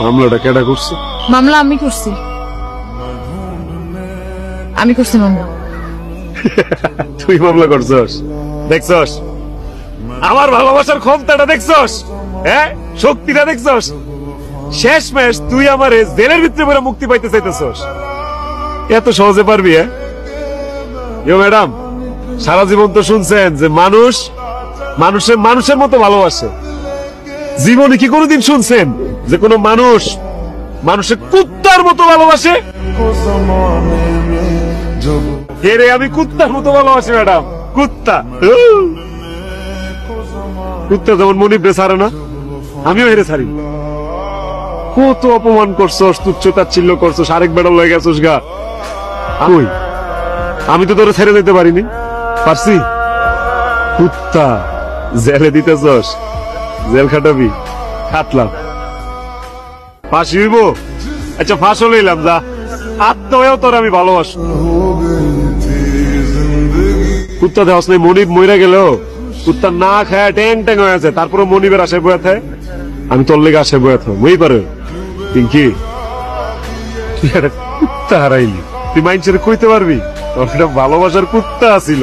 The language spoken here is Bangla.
মামলাটা কেডা করছে? মামলা আমি করছি। আমি করছি মামলা। তুই মামলা করছস? দেখছস আমার ভালোবাসার ক্ষমতাটা? দেখছস? হ্যাঁ, শক্তিটা দেখছস? শেষ ম্যাচ তুই আমার জেলের ভিতরে পড়ে মুক্তি পাইতে চাইতেছস? এত সহজে পারবি? হ্যাঁ ম্যাডাম, সারা জীবন তো শুনছেন যে মানুষ মানুষের মতো ভালোবাসে। জীবনে কি কোনোদিন শুনছেন যে কোনো মানুষ মানুষের কুত্তার মতো ভালোবাসে? রে আমি কুত্তার মতো ভালোবাসি ম্যাডাম, কুত্তা। কুত্তা যেমন মনিবরে ছাড়ে না, আমিও হেরে ছাড়ি। কত অপমান করছস, তুচ্ছ তাচ্ছিল্য করছস, আরেক বেড়া লয়ে গেছস গা। কই, আমি তো তোরে ছেড়ে দিতে পারিনি। পারছি? কুত্তা, জেলে দিতেছস, জেল খাটাবি, খাটলাম। ফাঁসি হইব? আচ্ছা ফাঁসও লইলাম, যা। আত্মীয় তোর আমি ভালোবাসি। কুত্তা দেওয়াস নাই, মনিব মইরা গেল, কুত্তা না খায় ট্যাং ট্যাং হয়ে আছে, তারপরে মনিবের আশায় বয়ে থাকে। আমি তোর লেগে আশায় বয়ে থাক, মই পারে পিঙ্কি। তুই একটা কুত্তা হারাইলি, তুই মাইন্ডসেট কইতে পারবি তোর একটা ভালোবাসার কুত্তা আছিল?